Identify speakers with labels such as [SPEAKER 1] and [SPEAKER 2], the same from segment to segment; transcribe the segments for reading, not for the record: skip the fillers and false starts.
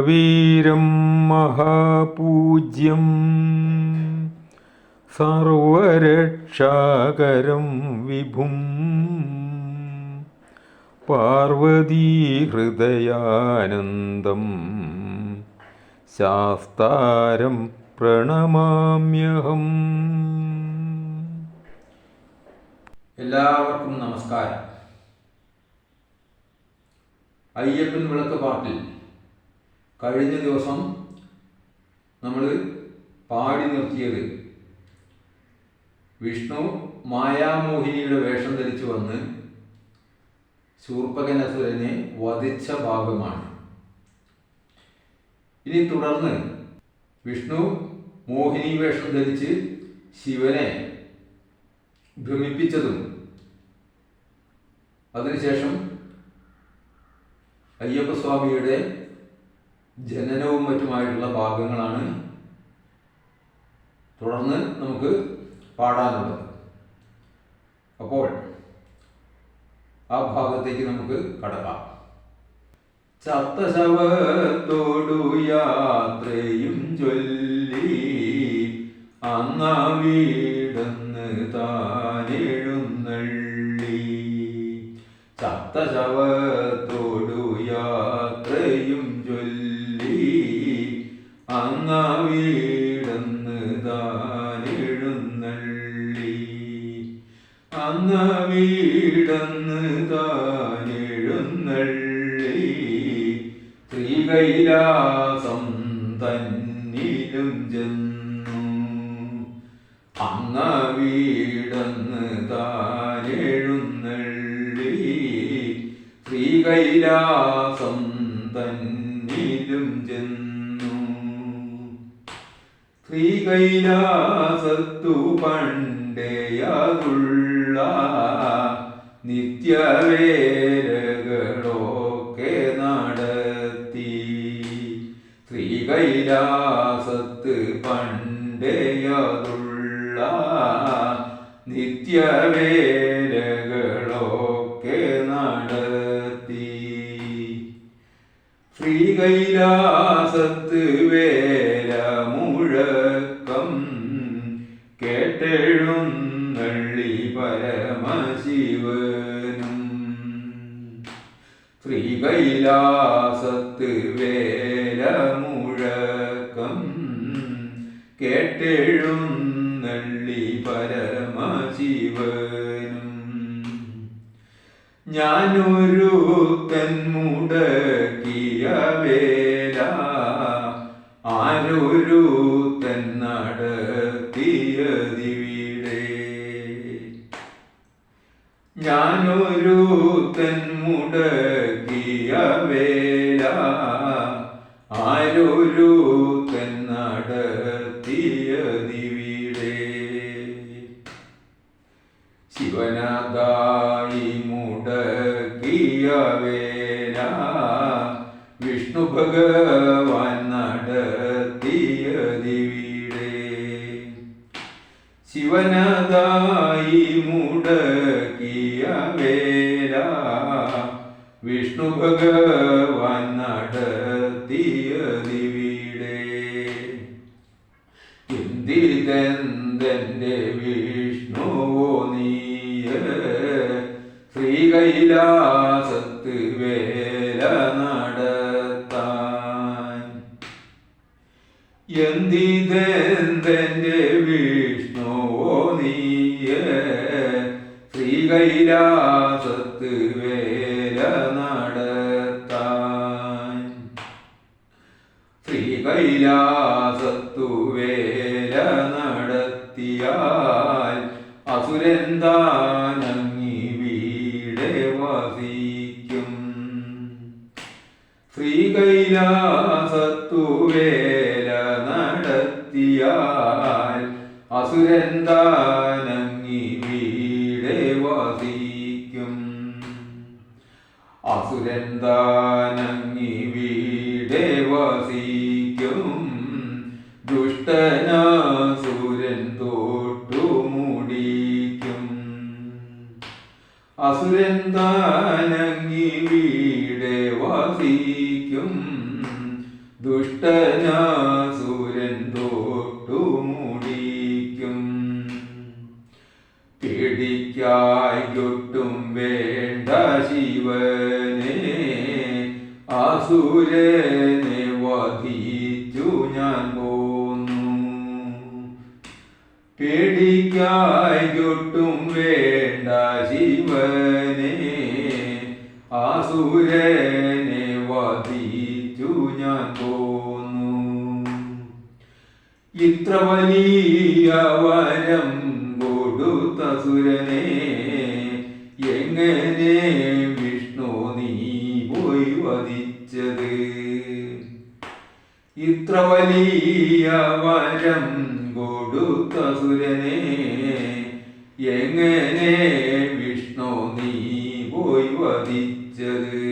[SPEAKER 1] സർവവീരം മഹാപൂജ്യം സർവരക്ഷാകരം വിഭും പാർവതീഹൃദയാനന്ദം ശാസ്താരം പ്രണമാമ്യഹം.
[SPEAKER 2] എല്ലാവർക്കും നമസ്കാരം. അയ്യപ്പൻ വിളക്ക് പാട്ടിൽ കഴിഞ്ഞ ദിവസം നമ്മൾ പാടി നിർത്തിയത് വിഷ്ണു മായാമോഹിനിയുടെ വേഷം ധരിച്ചു വന്ന് ശൂർപ്പകനസുരനെ വധിച്ച ഭാഗമാണ്. ഇനി തുടർന്ന് വിഷ്ണു മോഹിനി വേഷം ധരിച്ച് ശിവനെ ഭ്രമിപ്പിച്ചതും അതിനുശേഷം അയ്യപ്പസ്വാമിയുടെ ജനനവും മറ്റുമായിട്ടുള്ള ഭാഗങ്ങളാണ് തുടർന്ന് നമുക്ക് പാടാനുള്ളത്. അപ്പോൾ ആ ഭാഗത്തേക്ക് നമുക്ക് കടക്കാം. ചത്ത ശവത്തോടു യാത്രയും ചൊല്ലി അന്നാ വീടന്ന് താനെഴുന്നള്ളി. ചത്ത ശവത്തോടു യാത്രയും ചൊല്ലി അന്നാ വീടന്ന് താനെഴുന്നള്ളി. അന്നാ വീടന്ന് താനെഴുന്നള്ളി ശ്രീകൈലാസം തന്നിലും ചെന്നു. അന്ന വീടന്ന് താനെഴുന്നള്ളി ശ്രീകൈലാസം തന്നിലും ചെന്നു. ശ്രീകൈലാസത്തു പണ്ടേയതുള്ള നിത്യവേലകളൊക്കെ നടത്തി. ശ്രീകൈലാസത്ത് പണ്ടേയതുള്ള നിത്യവേലകളൊക്കെ നടത്തി. ശ്രീകൈലാസത്ത് വേല മുഴക്കം കേട്ടെഴുന്നള്ളി പരമശിവനും. ശ്രീകൈലാസത്ത് വേല മുഴക്കം കേട്ടെഴുന്നള്ളി പരമശിവനും. ഞാനൊരുത്തൻ മുടക്കിയ വേല ആരൊരുത്തൻ നടത്തിയതിവിടെ. ഞാനൊരുത്തൻ മുടക്കിയ വേല ആരൊരുത്തൻ നടത്തിയതിവിടെ. ശിവനാദായി മുടക്കിയ വേല വിഷ്ണു ഭഗവാൻ നടത്തിയതിവിടെ. ശിവനാദായി മുടക്കിയ വേല വിഷ്ണു ഭഗവാൻ നടത്തിയതിവിടെ. എന്തിതെന്തെന്റെ വിഷ്ണുവോ നീയ ശ്രീകൈലാസത്ത് വേല നടത്താൻ. എന്തിതെന്തെന്റെ വിഷ്ണുവോ നീയ ശ്രീകൈലാസത്ത് വേല നടത്താൻ. ശ്രീകൈലാസത്തു വേല നടത്തിയാൽ അസുരൻ താനങ്ങിവിടെ വസിക്കും. ശ്രീകൈലാസത്തു വേല നടത്തിയാൽ അസുരൻ താനങ്ങിവിടെ വസിക്കും. അസുരൻ താനങ്ങിവിടെ വസിക്കും. ദുഷ്ടനാസുരൻ തൊട്ടു മുടിക്കും. അസുരൻ താനങ്ങിവിടെ വസിക്കും.
[SPEAKER 1] സൂര്യൻ തൊട്ടു മുടിക്കും. പേടിക്കായൊട്ടും വേണ്ട ശിവനെ, അസുരനെ വധിച്ചു ഞാൻ പോന്നു. പേടിക്കായൊട്ടും വേണ്ട ശിവനെ, അസുരനെ വധിച്ചു ഞാൻ പോന്നു. ഇത്ര വലിയ വരം കൊടുത്ത സുരനെ എങ്ങനെ വിഷ്ണു നീ പോയി വധിച്ചത്? ഇത്ര വലിയ വരം കൊടുത്ത സുരനെ എങ്ങനെ വിഷ്ണു നീ പോയി വധിച്ചത്?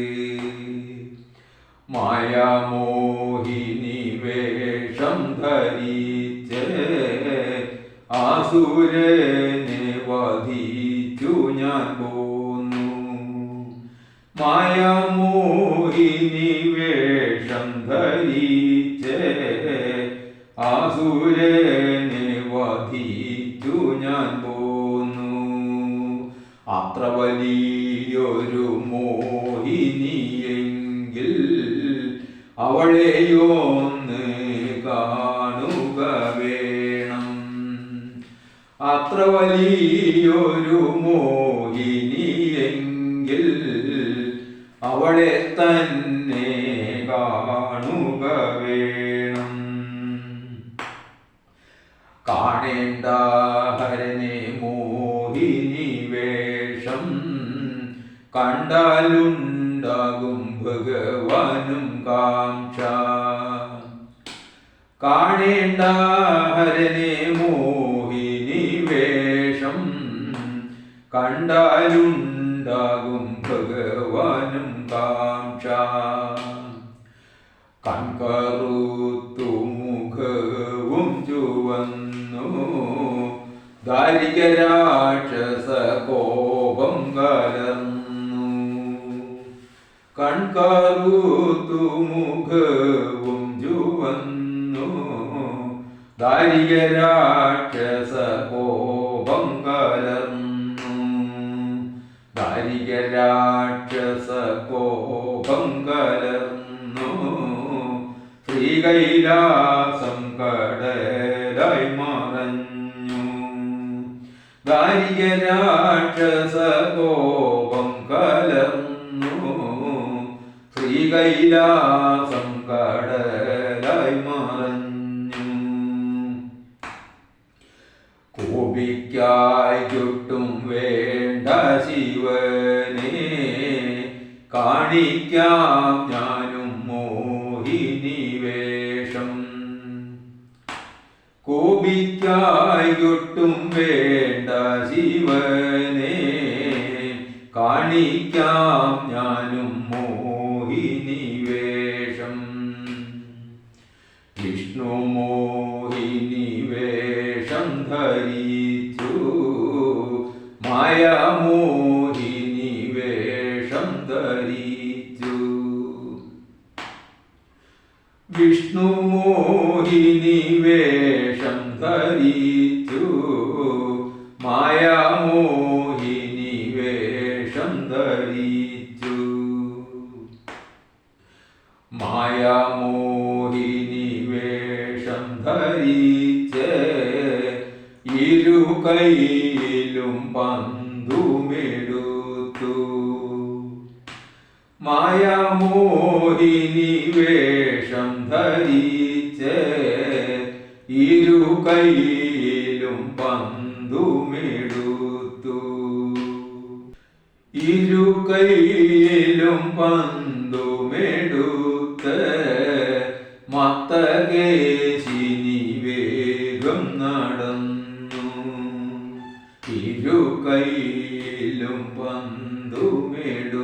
[SPEAKER 1] മായാമോഹിനി വേഷം ധരിച്ച് അസുരനെ വധിച്ചു ഞാൻ പോന്നു. മായാമോഹിനി വേഷം ധരിച്ച് അസുരനെ വധിച്ചു ഞാൻ പോന്നു. അത്ര വലിയൊരു മോഹിനിയെങ്കിൽ അവളെയൊന്ന് കാണുക വേണം. അത്ര വലിയൊരു മോഹിനിയെങ്കിൽ അവളെ തന്നെ കാണുക വേണം. കാണേണ്ട ഹരനെ മോഹിനി വേഷം കണ്ടാലുണ്ടാകും ഭഗവാനും കാംക്ഷ. കാണേണ്ട ഹരനെ മോഹിനി വേഷം കണ്ടാലുണ്ടാകും ഭഗവാനും കാംക്ഷ. കൺകറുത്തു മുഖവും ചുവന്നു ദാരിക രാക്ഷസ കോപം കലർന്നു. കൺകറുത്തു മുഖവും ചുവന്നു ദാരിക രാക്ഷസ കോപം കലർന്നു. ദാരിക രാക്ഷസ കോപം കലർന്നു. ശ്രീകൈലാസം കടലായി മറഞ്ഞു. ദാരിക രാക്ഷസ കോപം കലർന്നു. ശ്രീകൈലാസം കടലായി മറഞ്ഞു. കോപിക്കായൊട്ടും വേണ്ട ശിവനെ, കാണിക്കാം ഞാനും മോഹിനി വേഷം. കോപിക്കായൊട്ടും വേണ്ട ശിവനെ, കാണിക്കാം ഞാനും മോഹിനി വേഷം. വിഷ്ണു മോഹിനി വേഷം ധരിച്ചു, മായാമോഹിനി വേഷം ധരിച്ചു. വിഷ്ണു മോഹിനി വേഷം ധരിച്ചു, മായാമോഹിനി വേഷം ധരിച്ചു. മായാമോഹിനി വേഷം ധരിച്ച് ഇരു കൈയിലും പന്തുമെടുത്തു. മായാമോഹിനി വേഷം ധരിച്ച് ഇരു കൈയിലും പന്തുമെടുത്തു. ഇരു കൈയിലും പന്തുമെടുത്ത് മത്തകേശിനി വേഗം നടന്നു. ഇരു കൈയിലും പന്തുമെടുത്ത്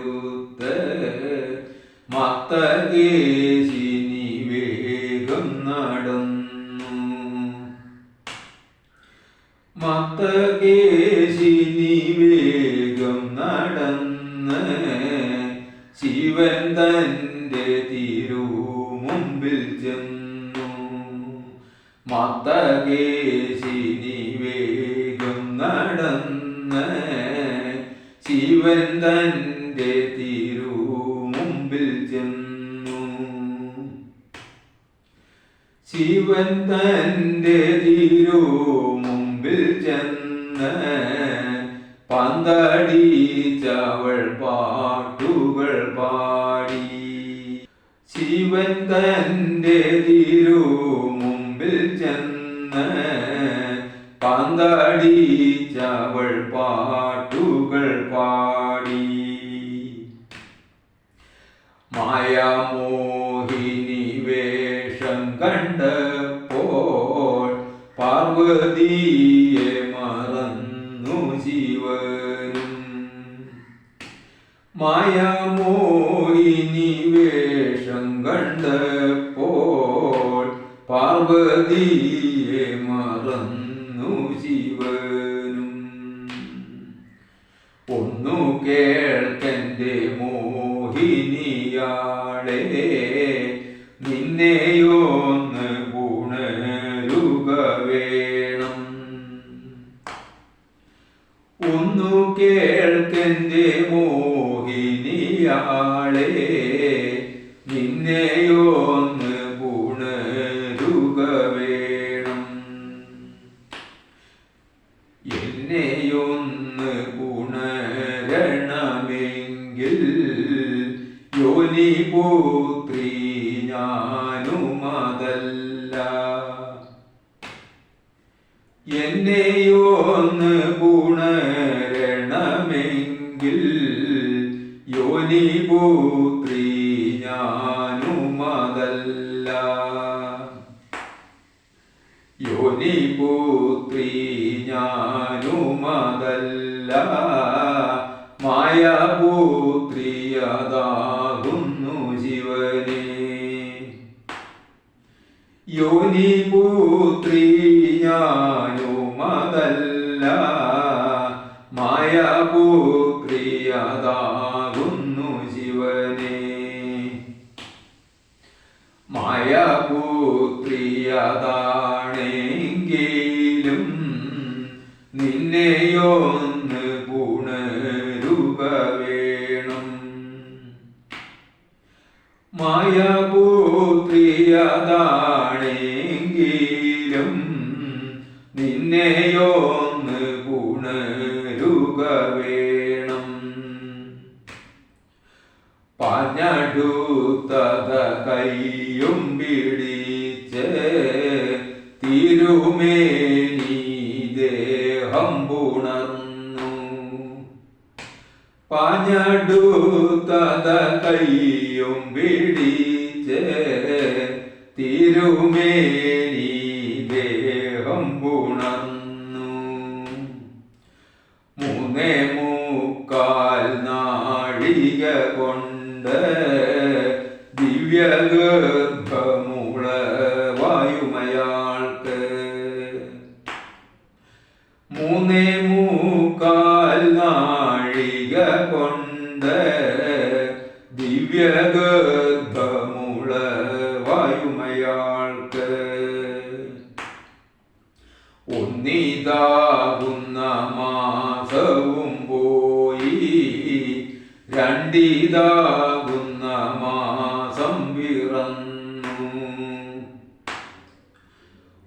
[SPEAKER 1] മത്തകേശിനി വേഗം നടന്നു. മത്തകേശിനി വേഗം നടന്ന് ശിവൻ തന്റെ തിരുമുമ്പിൽ ചെന്നു. മത്തകേശിനി വേഗം നടന്ന് ശിവൻ തൻ്റെ തിരുമുമ്പിൽ ചെന്നു. ശിവൻ തൻ്റെ തിരുമുമ്പിൽ ചെന്ന് പന്തടിച്ചവൾ പാട്ടുകൾ പാടി. ശിവൻ തൻ്റെ തിരുമുമ്പിൽ ചെന്ന് പന്തടിച്ചവൾ പാട്ടുകൾ പാടി. മായാമോഹിനി വേഷം കണ്ടപ്പോൾ പാർവതിയെ മറന്നു ശിവനും. മായാമോഹിനി വേഷം കണ്ടപ്പോൾ പാർവതിയെ മറന്നു ശിവനും. ഒന്നു കേൾക്കൻ്റെ മോഹിനിയാളെ, നിന്നെയൊന്ന് ഉണരുക വേണം. ഒന്നു കേൾക്കൻ്റെ മോഹിനിയാളെ, നിന്നെയൊന്ന് ഉണരുക വേണം. എന്നെയൊന്ന് ഉണരണമെങ്കിൽ യോനിപുത്രി ഞാനുമതല്ല. എന്നെയൊന്ന് ഉണരണമെങ്കിൽ യോനിപുത്രി ഞാനുമതല്ല. യോനിപുത്രി ഞാനുമതല്ല, മായാപുത്രിയതാകുന്നു ശിവനെ. യോനിപുത്രി ഞാനുമതല്ല, മായാപുത്രിയതാകുന്നു ശിവനെ. മായാപുത്രിയതാണെങ്കിലും നിന്നെയൊന്ന് ഉണരുക വേണം. മായാപുത്രിയതാണെങ്കിലും നിന്നെയൊന്ന് ഉണരുക വേണം. പാഞ്ഞടുത്തത കൈയും പിടിച്ച് തിരുമേനി ദേഹം പുണർന്നു. പാഞ്ഞടുത്തത കൈയും പിടിച്ച് തിരുമേനി ദേഹം പുണർന്നു. 3.25 നാഴിക കൊണ്ട് ദിവ്യഗർഭമുള വായുമയാൾക്ക്. 3.25 നാഴിക കൊണ്ട് ദിവ്യഗർഭമുള വായുമയാൾക്ക്. ഒന്നിതാകുന്ന മാസവും പോയി, രണ്ടിതാകുന്ന മാസം പിറന്നു.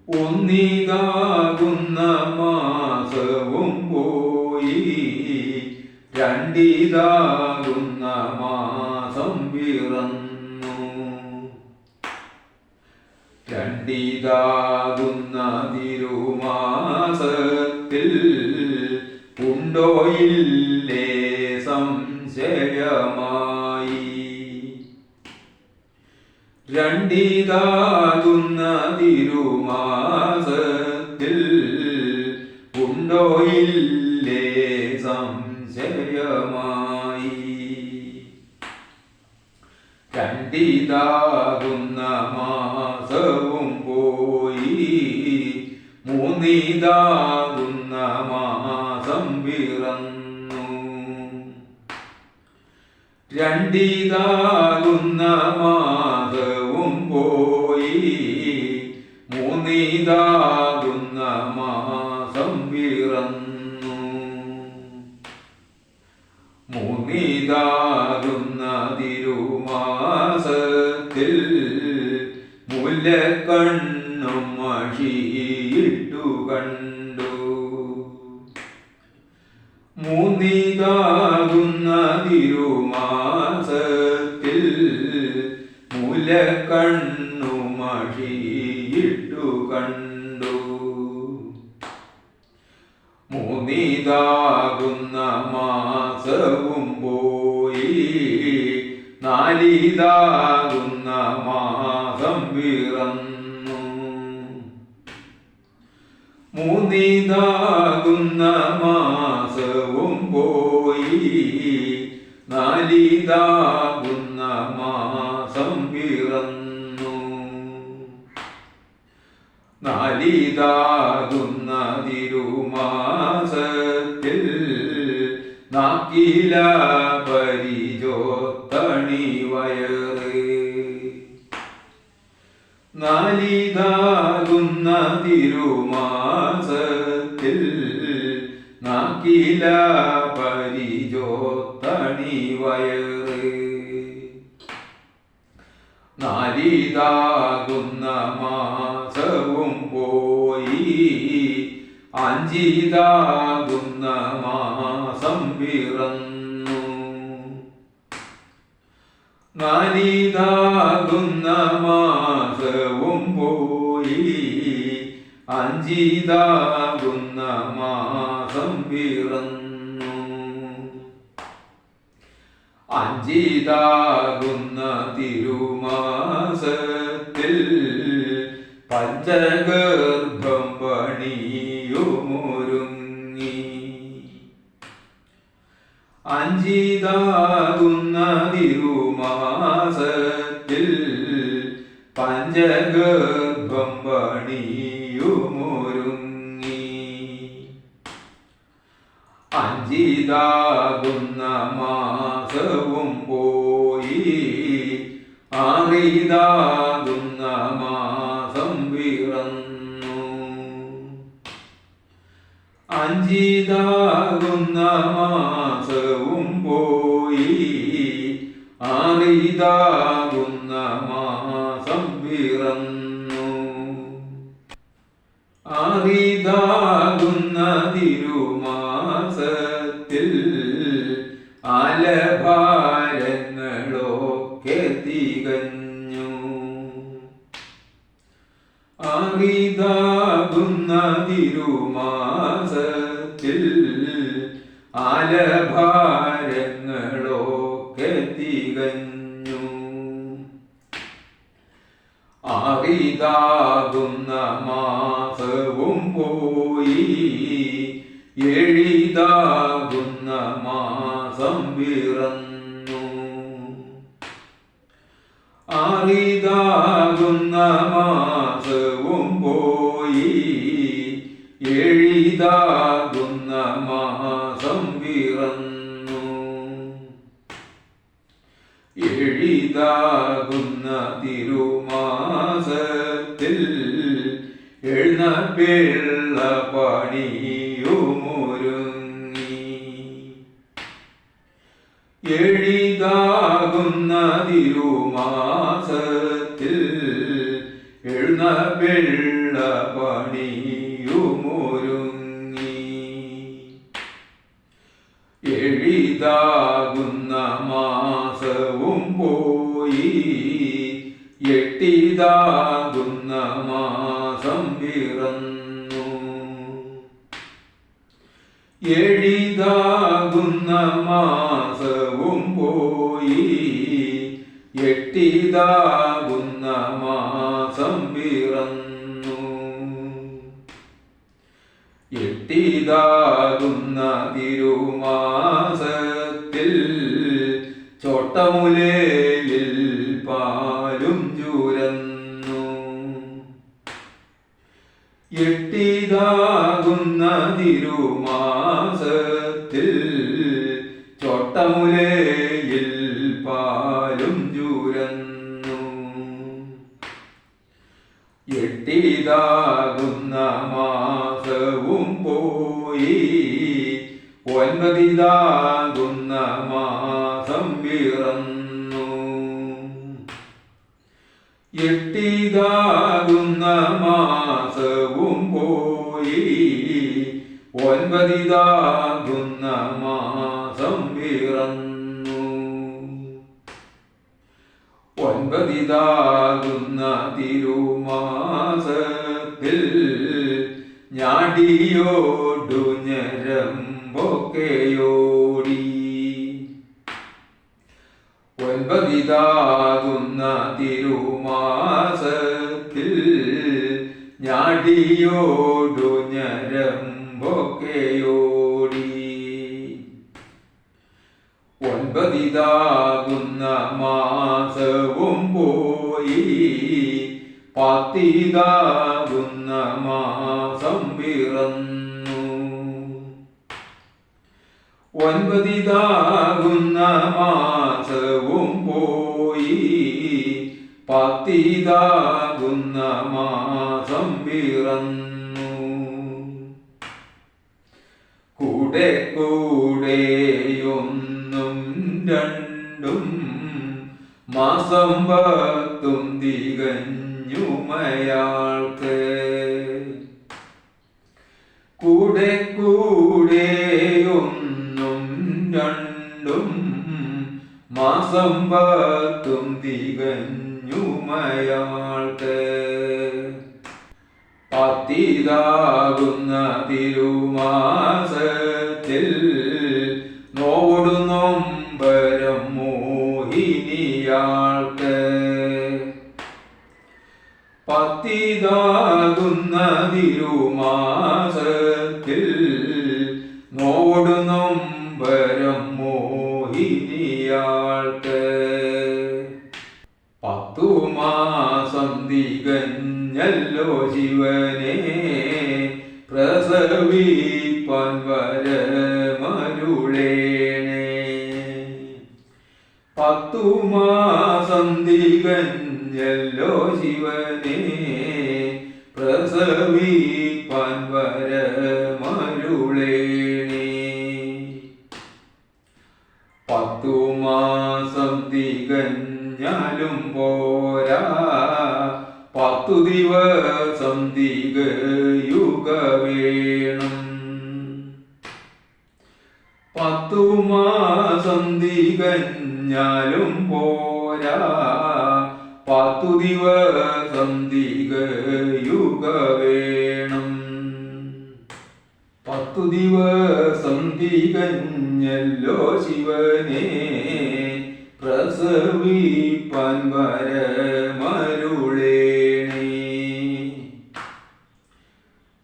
[SPEAKER 1] ഒന്നിതാകുന്ന മാസവും പോയി, രണ്ടിതാകുന്ന മാസം പിറന്നു. രണ്ടിതാകുന്ന തിരുമാസത്തിൽ ഉണ്ടോയില്ലേ സംശയമായി. രണ്ടിതാകുന്ന തിരുമാസത്തിൽ ഉണ്ടോയില്ലേ സംശയമായി. രണ്ടിതാകുന്ന മാസവും പോയി, 3 മാസം പിറന്നു. രണ്ടിതാകുന്ന മാസവും പോയി, 3 മൂന്നിതാകുന്ന മാസം പിറന്നു. മൂന്നിതാകുന്ന തിരുമാസത്തിൽ മുല്ലക്കണ്ണും മഷിയിട്ടു കണ്ടു. മൂന്നിതാകുന്ന തിരുമാസത്തിൽ മുല്ലക്കണ്ണു മഷിയിട്ടു കണ്ടു. മൂന്നിതാകുന്ന മാസവും പോയി നാലിതാകുന്ന മാസം പിറന്നു. മൂന്നിതാകുന്ന മാസവും പോയി നാലിതാകുന്ന മാസം പിറന്നു. നാലിതാകുന്ന തിരുമാസത്തിൽ നാക്കില പരിചോത്തണി വയറ്. നാലിതാകുന്ന തിരുമാസത്തിൽ നാക്കില പരിചോത്തണി വയറ്. നാലിതാകുന്ന മാസവും പോയി അഞ്ചിതാകുന്ന മാസം പിറന്നു. നാലിതാകുന്ന മാസവും പോയി അഞ്ചിതാകുന്ന മാസം പിറന്നു. അഞ്ചിതാകുന്ന തിരുമാസത്തിൽ പഞ്ചഗർഭം പണിയുമൊരുങ്ങി. അഞ്ചിതാകുന്ന തിരുമാസത്തിൽ പഞ്ചഗർഭം പണിയുമൊരുങ്ങി. അഞ്ചിതാകുന്ന മാസവും പോയി ആറിതാകുന്ന മാസം പിറന്നു. അഞ്ചിതാകുന്ന മാസവും പോയി ആറിതാകുന്ന മാസം പിറന്നു. ആറിതാകുന്ന തിരുമാസത്തിൽ ആലഭാരങ്ങളൊക്കെ തികഞ്ഞു. ആറിതാകുന്ന തിരുമാസത്തിൽ ആലഭാരങ്ങളൊക്കെ തികഞ്ഞു. ആറിതാകുന്ന മാസവും പോയി ഏഴിതാകുന്ന മാസം പിറന്നു. ആറിതാകുന്ന മാസവും പോയി ഏഴിതാകുന്ന മാസം പിറന്നു. ഏഴിതാകുന്ന തിരുമാസത്തിൽ എഴുന്നള്ളിയുള്ള പണിയുമൊരുങ്ങി. ഏഴിതാകുന്ന തിരുമാസത്തിൽ എഴുന്നള്ളിയുള്ള പണിയുമൊരുങ്ങി. ഏഴിതാകുന്ന മാസവും പോയി എട്ടിതാകുന്ന മാസം പിറന്നു. ഏഴിതാകുന്ന മാസവും പോയി എട്ടിതാകുന്ന മാസം പിറന്നു. എട്ടിതാകുന്ന തിരുമാസത്തിൽ ചോട്ടമുലയിൽ പാലും ചുരന്നു. എട്ടിതാകുന്ന തിരുമാസത്തിൽ ചോട്ടമുലയിൽ പാലും ചുരന്നു. എട്ടിതാകുന്ന 8 മാസവും പോയി 9 മാസം പിറന്നു 8 മാസവും പോയി 9 മാസം പിറന്നു 9 തിരുമാസത്തിൽ ഞാടിയോടു ഞരമ്പൊക്കെയോടി 9 തിരുമാസത്തിൽ ഞാടിയോടു ഞരമ്പൊക്കെയോടി 9 മാസവും പോയി 10 മാസം പിറന്നു 9 മാസവും പോയി 10 മാസം പിറന്നു കൂടെ കൂടെയൊന്നും രണ്ടും മാസം 10 തികഞ്ഞുമയാൾക്ക് കൂടെ കൂടെയൊന്നും രണ്ടും മാസം 10 തികഞ്ഞുമയാൾക്ക് 10 തിരുമാസത്തിൽ നോവോടു നൊമ്പരം മോഹിനിയാൾക്ക് 10 തിരുമാസത്തിൽ നോവോടു നൊമ്പരം മോഹിനിയാൾക്ക് 10 മാസം തികഞ്ഞല്ലോ ശിവനെ പ്രസവിപ്പാൻ വരമരുളേണേ 10 മാസം തികഞ്ഞല്ലോ ശിവനെ പ്രസവിപ്പാൻ വരമരുളേണേ 10 മാസം തികഞ്ഞാലും പോരാ 10 ദിവസം തികയുക വേണം 10 മാസം തികഞ്ഞാലും പോരാ 10 ദിവസം തികയുക വേണം 10 ദിവസം തികഞ്ഞല്ലോ ശിവനെ പ്രസവിപ്പാൻ വരമരുളേണേ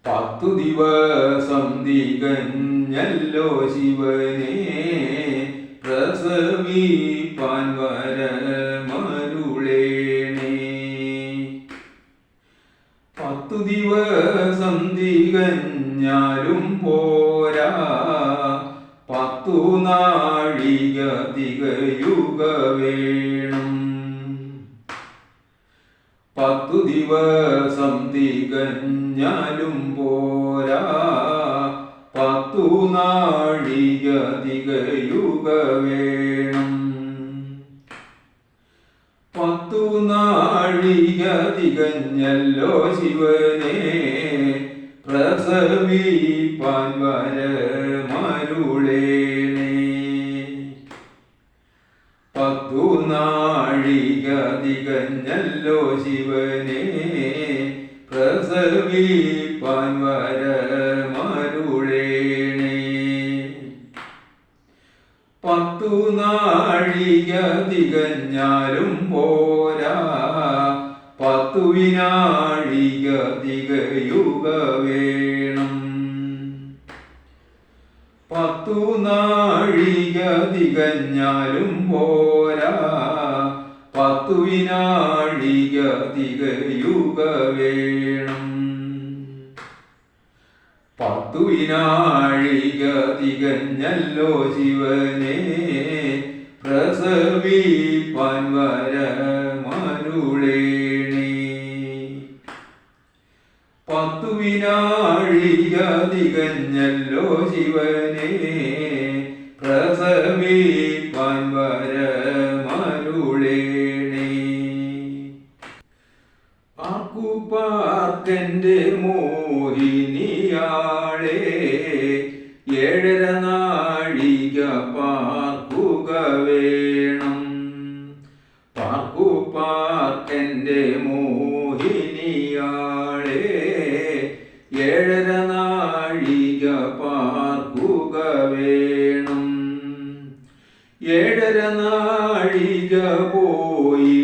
[SPEAKER 1] 10 ദിവസം തികഞ്ഞല്ലോ ശിവനെ പ്രസവിപ്പാൻ വരമരുളേണേ 10 ദിവസം തികഞ്ഞാലും പോരാ 10 നാഴിക തികയുക വേണം 10 ദിവസം തികഞ്ഞാലും പോരാ 10 നാഴിക തികയുക വേണം 10 നാഴിക തികഞ്ഞല്ലോ ശിവനെ പ്രസവിപ്പാൻ വരമരുളേണേ 10 നാഴിക തികഞ്ഞല്ലോ ശിവനെ പ്രസവിപ്പാൻ വരമരുളേണേ 10 നാഴിക തികഞ്ഞാലും പോരാ 10 വിനാഴിക തികയുക വേണം 10 നാഴിക തികഞ്ഞാലും പോരാ 10 വിനാഴിക തികയുക വേണം 10 വിനാഴിക തികഞ്ഞല്ലോ ശിവനെ പ്രസവിപ്പാൻ വരമരുളേണേ 10 വിനാഴിക തികഞ്ഞല്ലോ ശിവനെ പ്രസവിപ്പാൻ വരമരുളേണേ. പാർക്കുപാർക്കെന്റെ മോഹിനിയാളെ 7.5 നാഴിക പാർക്കുക വേണം. പാർക്കുപാർക്കെന്റെ മോഹിനിയാളെ 7.5 നാഴിക പാർക്കുക വേണം. 7.5 നാഴിക പോയിട്ടെനിക്ക്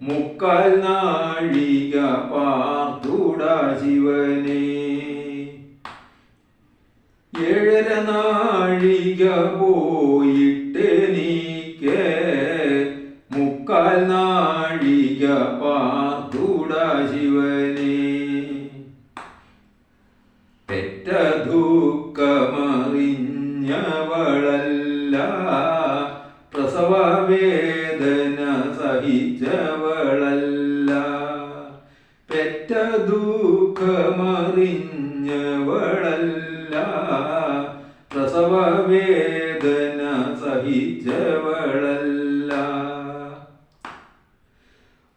[SPEAKER 1] 3/4 നാഴിക പാർത്തുടാ ശിവനെ. 7.5 നാഴിക പോയിട്ടെനിക്ക് 3/4 നാഴിക പാർത്തുടാ ശിവനെ. പെറ്റ ദുഃഖമറിഞ്ഞവളല്ല പ്രസവവേദന സഹിച്ചവളല്ല. പെറ്റ ദുഃഖമറിഞ്ഞവളല്ല പ്രസവവേദന സഹിച്ചവളല്ല.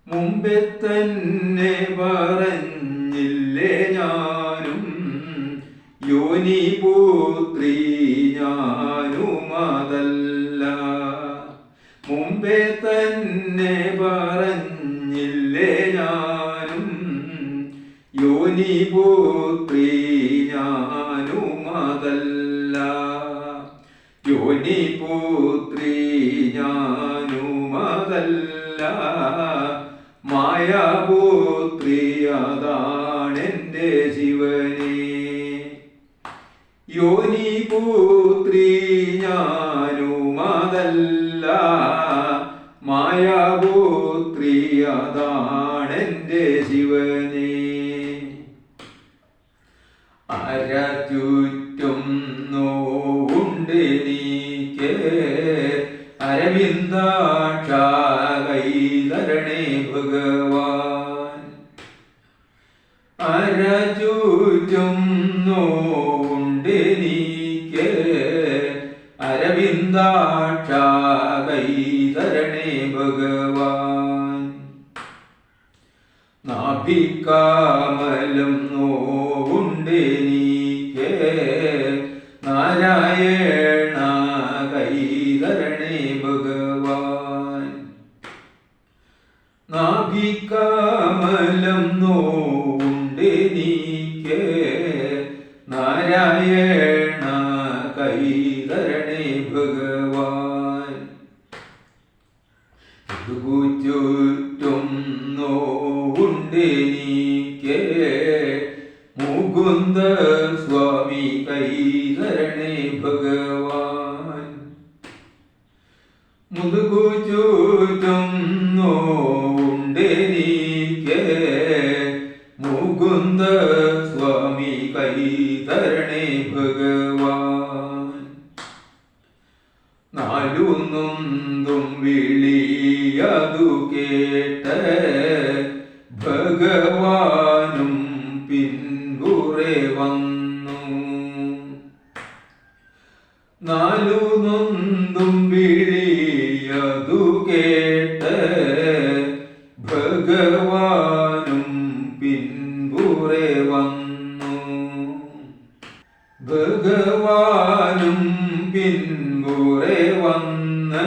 [SPEAKER 1] മുമ്പേ തന്നെ പറഞ്ഞില്ലേ ഞാനും യോനിപുത്രി ഞാനുമതല്ല. മുമ്പേ തന്നെ പറഞ്ഞില്ലേ ഞാനും യോനിപുത്രി ഞാനുമതല്ല. യോനിപുത്രി ഞാനുമതല്ല മായാപുത്രി അതാണെന്റെ ശിവനെ. യോനിപുത്രി ഞാനുമതല്ല മായാപുത്രി അതാണെന്റെ ശിവനെ. അരചുറ്റും നോവുണ്ടെനിക്ക് അരവിന്ദാക്ഷ കൈതരണേ ഭഗവാൻ. അരചുറ്റും നോവുണ്ടെനിക്ക് അരവിന്ദാക്ഷ കൈതരണേ ഭഗവാൻ. നാഭികമലം നോവുണ്ടെനിക്ക് നാരായണ കൈതരണേ ഭഗവാൻ. നാഭികമലം നോവുണ്ടെനിക്ക് നാരായണ കൈതരണേ ഭഗവാൻ. ചുറ്റും നോവുണ്ടെനിക്ക് മുകുന്ദ സ്വാമി കൈതരണേ ഭഗവാൻ. മുതുകുചുറ്റും നോവുണ്ടെനിക്ക് മുകുന്ദ സ്വാമി കൈതരണേ ഭഗവാൻ. നാലുനൊന്തും വിളിയതു കേട്ട് ഭഗവാനും പിൻപുറേ വന്നു. നാലുനൊന്തും വിളിയതു കേട്ട് ഭഗവാനും പിൻപുറേ വന്നു. ഭഗവാനും പിൻപുറേ വന്ന്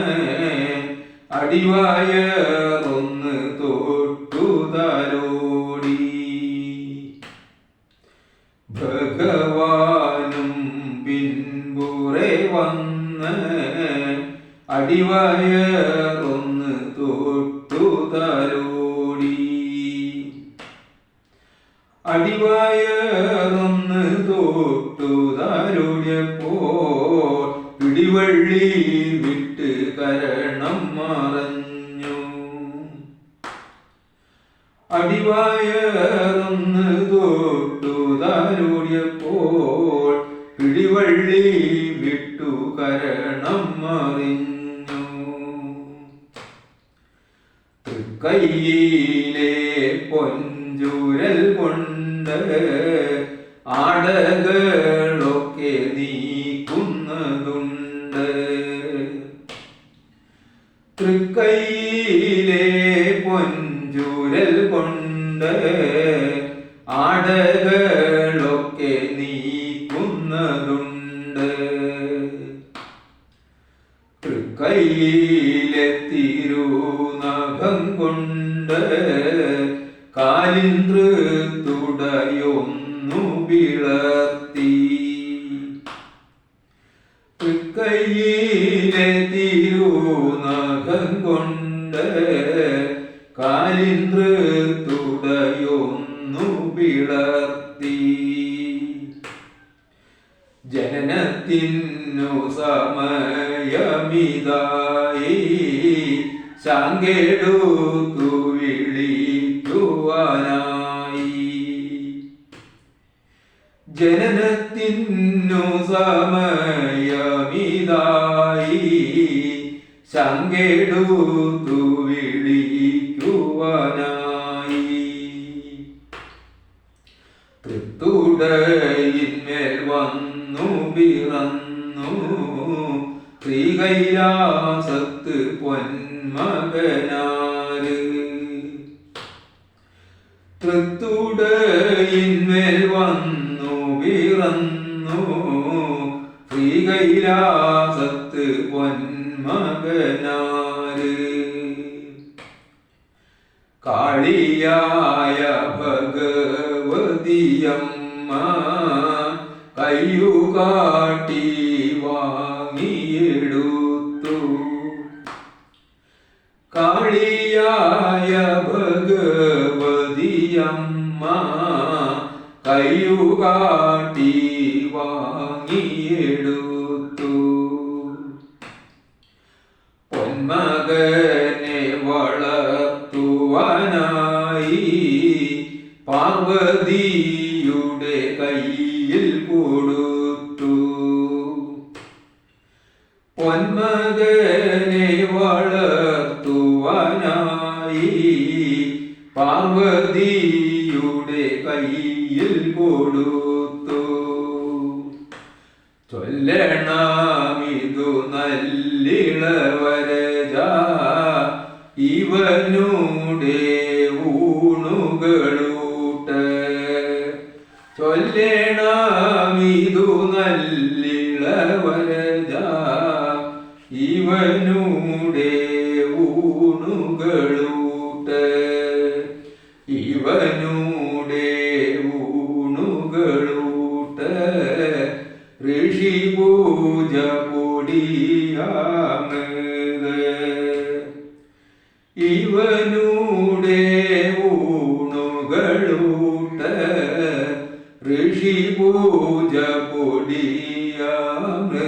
[SPEAKER 1] അടിവായൊന്ന് തൊട്ടുതലോടി. ഭഗവാനും പിൻപുറേ വന്ന് അടിവായൊന്ന് തൊട്ടുതലോടി. അടിവായൊന്ന് തൊട്ടുതലോടിയപ്പോൾ പിടിവള്ളി വിട്ട് കരണം മറഞ്ഞു. അടിവായൊന്ന് തൊട്ടുതലോടിയപ്പോൾ പിടിവള്ളി വിട്ടു കരണം മറിഞ്ഞു. തൃക്കൈയിലെ പൊന്ന പൊഞ്ചൂരൽ കൊണ്ട് ആടകളൊക്കെ നീക്കുന്നതുണ്ട്. തൃക്കൈയിലെ പൊഞ്ചൂരൽ കൊണ്ട് ആടകളൊക്കെ നീക്കുന്നതുണ്ട്. തൃക്കൈയിലെ തിരുനഖം കൊണ്ട് കാലിൻ തൃത്തുടയൊന്നു വിളർത്തി. തൃക്കൈയിലെ തിരുനഖം കൊണ്ട് കാലിൻ തൃത്തുടയൊന്നു വിളർത്തി. ജനനത്തിനു സമയമിതായി ശങ്കെടുത്തു വിളിക്കുവാനായി. ജനനത്തിനു സമയമിതായി ശങ്കെടുത്തു വിളിക്കുവാനായി. തൃത്തുടയിന്മേൽ വന്നു പിറന്നു ശ്രീകൈലാസത്ത് പൊന്മകനാര്. തൃത്തുടയിന്മേൽ വന്നു പിറന്നു ശ്രീകൈലാസത്ത് പൊന്മകനാര്. കാളിയായ ഭഗവതിയമ്മ കയ്യുകാട്ടി വാങ്ങിയെടുത്തു. കാളിയായ ഭഗവതിയമ്മ കയ്യുകാട്ടി വാങ്ങിയെടുത്തു. പൊന്മകനെ വളർത്തുവാനായി പാർവതിയുടെ കയ്യിൽ കൊടുത്തു. പൊന്മകനെ വളർത്തുവാനായി പാർവതിയുടെ കയ്യിൽ കൊടുത്തു. ചൊല്ലണമിതു നല്ലിളവരജ ഇവനുടെ ഊണുകളൂട്ട്. ചൊല്ലണമിതു നല്ലിളവരജ ഇവനുടെ ഊണുകളൂട്ട്. ഇവനുടെ ഊണുകളൂട്ട്. ഋഷി പൂജ പൊടിയാമത്. ഇവനുടെ ഊണുകളൂട്ട്. ഋഷി പൂജ പൊടിയാമത്.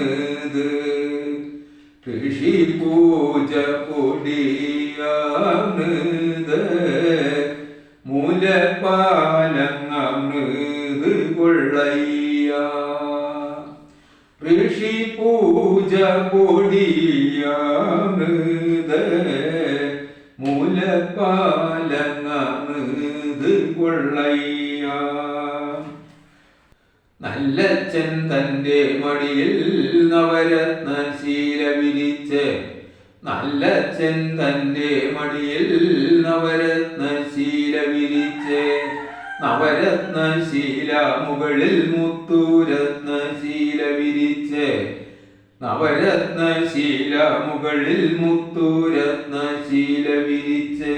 [SPEAKER 1] ഋഷി പൂജ പൊടിയാമത്. മൂലപാലങ്ങമൃത് കൊള്ളയ്യ. ഋഷി പൂജ പൊടിയാമൃത്. മൂലപാലങ്ങമൃത് കൊള്ളയ്യ. നല്ലച്ഛൻ തന്റെ മടിയിൽ നവരത്നശീല വിരിച്ച്. നല്ലച്ഛൻ തന്റെ മടിയിൽ നവരത്നശീല വിരിച്ച്. നവരത്നശീല മുകളിൽ മുത്തുരത്നശീല വിരിച്ച്. നവരത്നശീല മുകളിൽ മുത്തുരത്നശീല വിരിച്ച്.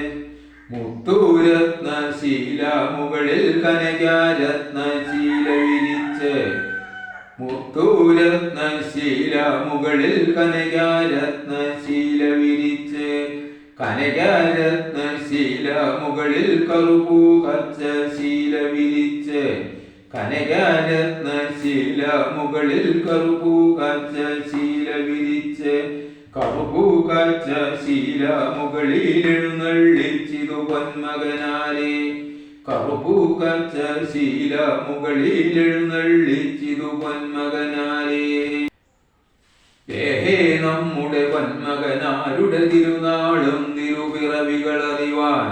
[SPEAKER 1] മുത്തുരത്നശീല മുകളിൽ കനകരത്നശീല വിരിച്ച്. മുത്തുരത്നശീല മുകളിൽ കനകരത്നശീല വിരിച്ച്. കനകരത്നശീല മുകളിൽ കറുപ്പു കച്ചശീല വിരിച്ച്. കനകരത്നശീല മുകളിൽ കറുപ്പു കച്ചശീല വിരിച്ച്. കറുപ്പു കച്ചശീല മുകളിൽ എഴുന്നള്ളിച്ചിതു പൊന്മകനാരെ. കറുപ്പു കച്ചശീല മുകളിൽ എഴുന്നള്ളിച്ചിതു പൊന്മകനാരെ. ഏഹേ നമ്മുടെ പൊന്മകനാരുടെ തിരുനാളും തിരുപിറവികളറിവാൻ.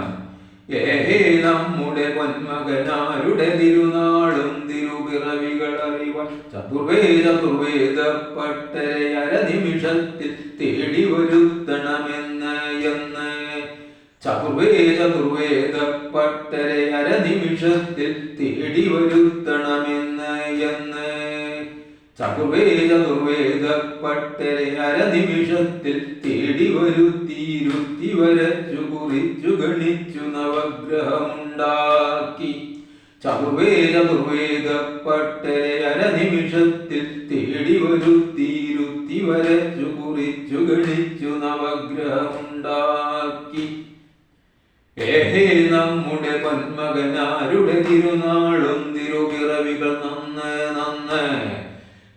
[SPEAKER 1] ഏഹേ നമ്മുടെ പൊന്മകനാരുടെ തിരുനാളും തിരുപിറവികൾ അറിവാൻ ചതുർവേദ പട്ടരെ അരനിമിഷത്തിൽ തേടി വരുത്തണമെന്ന് എന്ന് ചതുർവേദ പട്ടരെ അരനിമിഷത്തിൽ തേടി വരുത്തണമെന്ന് എന്ന് ചതുർവേദ പട്ടരെ അരനിമിഷത്തിൽ തേടി വരുത്തിയിരുത്തി വരച്ചു കുറിച്ചു ഗണിച്ചു നവഗ്രഹമുണ്ടാക്കി ചതുർവേദ പട്ടരെ അരനിമിഷത്തിൽ തേടി വരുത്തിയിരുത്തി വരച്ചു കുറിച്ചു ഗണിച്ചു നവഗ്രഹമുണ്ടാക്കി ഏഹേ നമ്മുടെ പൊന്മകനാരുടെ തിരുനാളും തിരുപിറവികൾ നന്ന് നന്ന്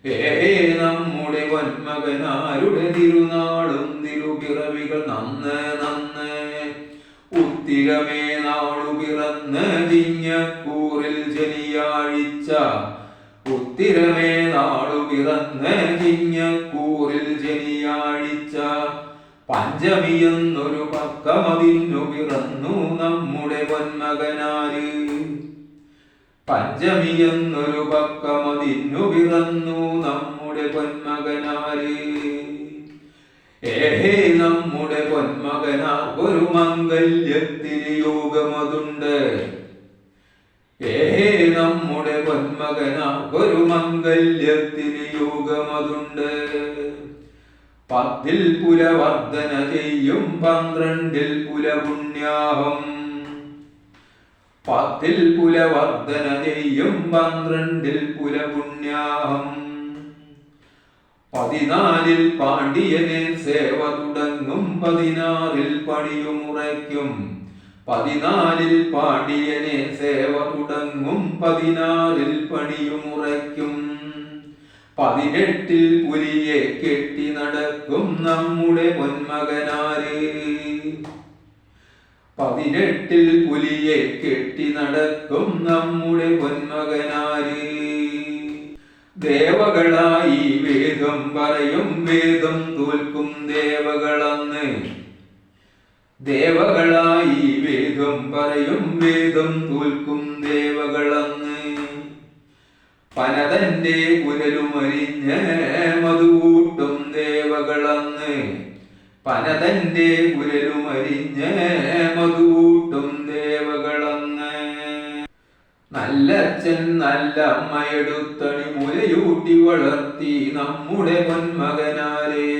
[SPEAKER 1] ഏഹേ നമ്മുടെ പൊന്മകനാരുടെ തിരുനാളും തിരുപിറവികൾ നന്ന് നന്ന് ഉത്തിരമേ നാളു പിറന്ന് ചിങ്ങക്കൂറിൽ ശനിയാഴ്ച ഉത്തിരമേ നാളു പിറന്ന് ചിങ്ങക്കൂറിൽ ശനിയാഴ്ച പഞ്ചമി എന്നൊരു പക്കമതിന്നു പിറന്നു നമ്മുടെ പൊന്മകനാര് പഞ്ചമി എന്നൊരു പക്കമതിന്നു പിറന്നു നമ്മുടെ പൊന്മകനാര് ഏഹേ നമ്മുടെ പൊന്മകനാർക്കൊരു മംഗല്യത്തിന് യോഗമതുണ്ട് ഏഹേ നമ്മുടെ പൊന്മകനാർക്കൊരു മംഗല്യത്തിന് യോഗമതുണ്ട് 10 പുലവർദ്ധന ചെയ്യും 12 പുലപുണ്യാഹം 10 പുലവർദ്ധന ചെയ്യും 12 പുലപുണ്യാഹം 14 പാണ്ഡ്യനെ സേവ തുടങ്ങും 16 പണിയുമുറയ്ക്കും 14 പാണ്ഡ്യനെ സേവ തുടങ്ങും 16 പണിയുമുറയ്ക്കും 18 പുലിയെ കെട്ടി നടക്കും നമ്മുടെ പൊന്മകനാര് 18 പുലിയെ കെട്ടി നടക്കും നമ്മുടെ പൊന്മകനാര് ദേവകളായി വേദം പറയും വേദം തോൽക്കും ദേവകളന്ന് ദേവകളായി വേദം പറയും വേദം തോൽക്കും ദേവകളന്ന് പനതന്റെ കുരലുമരിഞ്ഞ് മധുകൂട്ടും ദേവകളന്ന് പനതന്റെ കുരലുമരിഞ്ഞ് മധുകൂട്ടും ദേവകളന്ന് നല്ലച്ഛൻ നല്ല അമ്മയെടുത്തണി മുലയൂട്ടി വളർത്തി നമ്മുടെ പൊന്മകനാരേ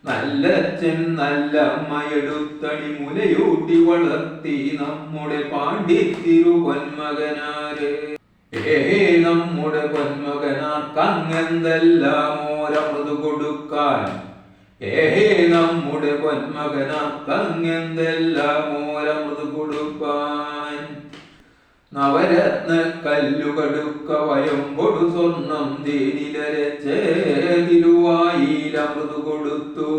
[SPEAKER 1] നല്ലച്ഛൻ നല്ല അമ്മയെടുത്തണി മുലയൂട്ടി വളർത്തി നമ്മുടെ പാണ്ഡിത്തിരു പൊന്മകനാരേ ഏഹേ നമ്മുടെ പൊന്മകനാർക്കങ്ങെന്തെല്ലാം ഓരമൃത് കൊടുക്കാൻ ഏഹേ നമ്മുടെ പൊന്മകനാർക്കങ്ങെന്തെല്ലാം ഓരമൃത് കൊടുക്കാൻ നവരത്ന കല്ലുകടുക്ക വയമ്പൊടു സ്വർണം തേനിലരച്ച് തിരുവായിലമൃത് കൊടുത്തു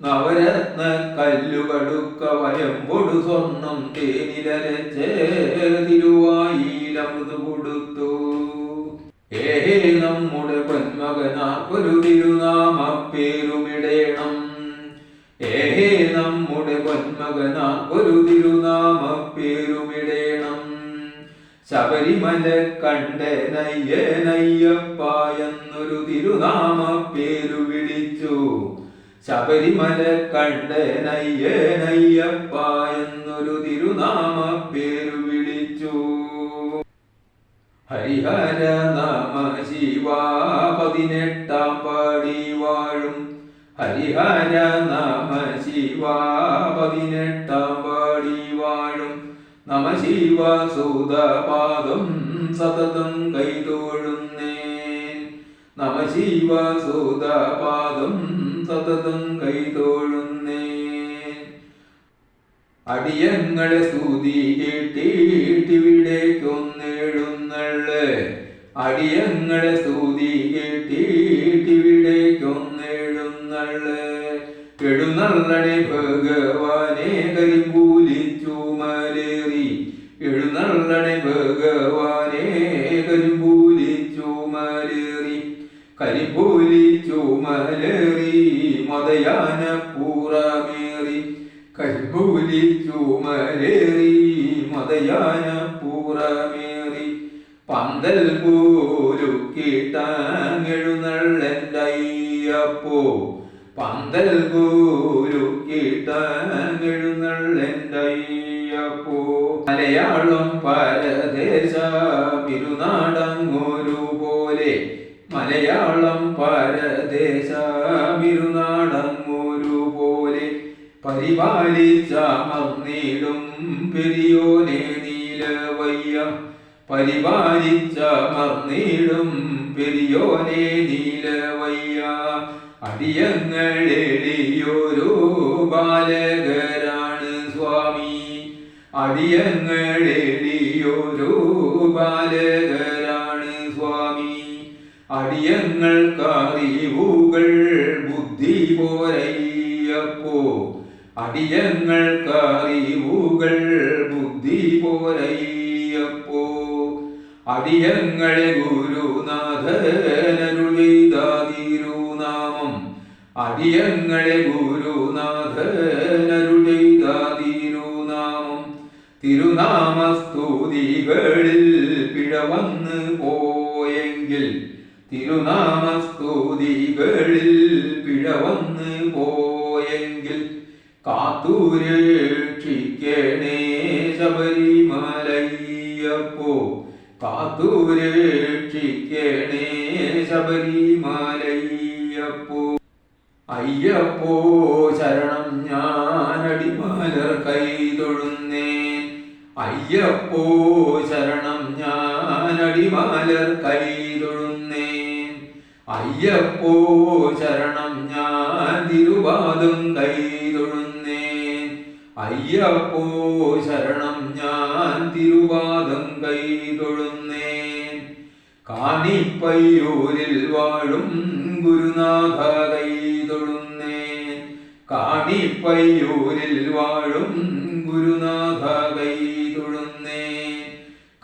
[SPEAKER 1] നവരത്ന കല്ലുകടുക്ക വയമ്പൊടു സ്വർണം തേനിലരച്ച് തിരുവായിലമൃത് കൊടുത്തു ഏഹേ നമ്മുടെ പൊന്മകനാർക്കൊരു തിരുനാമ പേരുമിടേണം ഏഹേ നമ്മുടെ പൊന്മകനാർക്കൊരു തിരുനാമ പേരുമിടേണം ശബരിമല കണ്ഠനയ്യനയ്യപ്പ എന്നൊരു തിരുനാമ പേരു വിളിച്ചു ശബരിമല കണ്ഠനയ്യനയ്യപ്പ എന്നൊരു തിരുനാമ പേരു വിളിച്ചു ഹരിഹര നാമ ശിവ 18 പാടി വാഴും ഹരിഹര നാമ ശിവ 18 പാടി വാഴും നമ ശിവ സൂതപാദം സതതം കൈതൊഴുന്നേൻ നമ ശിവ സൂതപാദം സതതം കൈതൊഴുന്നേൻ അടിയങ്ങളെ സ്തുതി കേട്ടിട്ടിവിടേക്കൊന്നെഴുന്നള്ള് അടിയങ്ങളെ സ്തുതി കേട്ടിട്ടിവിടേക്കൊന്നെഴുന്നള്ള് എഴുന്നള്ളണേ ഭഗവാനെ കരിമ്പൂലിച്ചു മലേറി എഴുന്നള്ളണേ ഭഗവാനെ കരിമ്പൂലിച്ചു മലേറി കരിമ്പൂലിച്ചു മലേറി മതയാന പൂറമേറി കരിമ്പൂലിച്ചു പാദയാനപ്പുറമേറി പന്തൽ പൂരുക്കിട്ടാങ്ങെഴുന്നള്ളെൻ്റയ്യപ്പോ പന്തൽ പൂരുക്കിട്ടാങ്ങെഴുന്നള്ളെൻ്റയ്യപ്പോ മലയാളം പരദേശമിരുനാടങ്ങൊരു പോലെ മലയാളം പരദേശമിരുനാടങ്ങൊരു പോലെ പരിപാലിച്ചമർന്നിടും പെരിയോനെ നീലവയ്യ പരിപാലിച്ചമർന്നിടും പെരിയോനെ നീലവയ്യ അടിയങ്ങളെളിയൊരു ബാലകരാണ് സ്വാമി അടിയങ്ങളെളിയൊരു ബാലകരാണ് സ്വാമി അടിയങ്ങൾക്കറിവുകൾ ബുദ്ധി പോരയ്യപ്പോ അടിയങ്ങൾക്കറിവുകൾ ബുദ്ധി പോരയ്യപ്പോ അടിയങ്ങളെ ഗുരുനാഥനരുൾ ചെയ്ത തിരുനാമം അടിയങ്ങളെ ഗുരുനാഥനരുൾ ചെയ്ത തിരുനാമം തിരുനാമസ്തുതികളിൽ പിഴവന്ന് പോയെങ്കിൽ തിരുനാമസ്തുതികളിൽ പിഴവന്ന് പോയെങ്കിൽ കാത്തുരക്ഷിക്കണേ ശബരിമലയ്യപ്പോ കാത്തുരക്ഷിക്കണേ ശബരിമലയ്യപ്പോ അയ്യപ്പോ ശരണം ഞാനടിമലർ കൈതൊഴുന്നേൻ അയ്യപ്പോ ശരണം ഞാനടിമലർ കൈതൊഴുന്നേൻ അയ്യപ്പോ ശരണം ഞാൻ തിരുപാദം കൈതൊഴുന്നേൻ അയ്യപ്പോ ശരണം ഞാൻ തിരുപാദം കൈതൊഴുന്നേൻ കാണിപ്പയ്യൂരിൽ വാഴും ഗുരുനാഥ കൈതൊഴുന്നേൻ കാണിപ്പയ്യൂരിൽ വാഴും ഗുരുനാഥ കൈതൊഴുന്നേൻ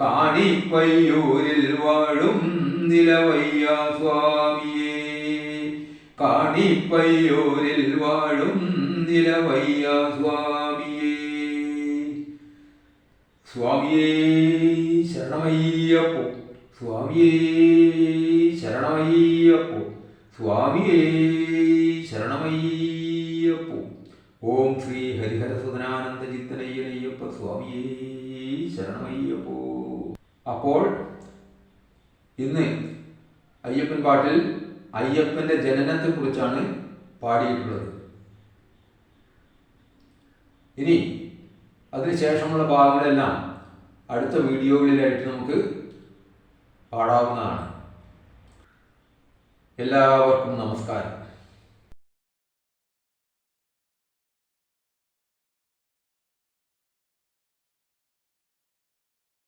[SPEAKER 1] കാണിപ്പയ്യൂരിൽ വാഴും നിലവയ്യ സ്വാമിയേ കാണിപ്പയ്യൂരിൽ വാഴും നിലവയ്യ സ്വാമിയേ സ്വാമിയേ ശരണമയ്യപ്പോ സ്വാമിയേ ശരണമയ്യപ്പോ സ്വാമിയേ ശരണമയ്യപ്പോ ഓം ശ്രീ ഹരിഹരസുതനാനന്ദ ചിത്തനയ്യനയ്യപ്പ സ്വാമിയേ ശരണമയ്യപ്പോ. അപ്പോൾ ഇന്ന് അയ്യപ്പൻ പാട്ടിൽ അയ്യപ്പന്റെ ജനനത്തെ കുറിച്ചാണ് പാടിയിട്ടുള്ളത്. ഇനി അതിനുശേഷമുള്ള ഭാഗങ്ങളെല്ലാം അടുത്ത വീഡിയോകളിലായിട്ട് നമുക്ക് പാടാവുന്നതാണ്. എല്ലാവർക്കും നമസ്കാരം.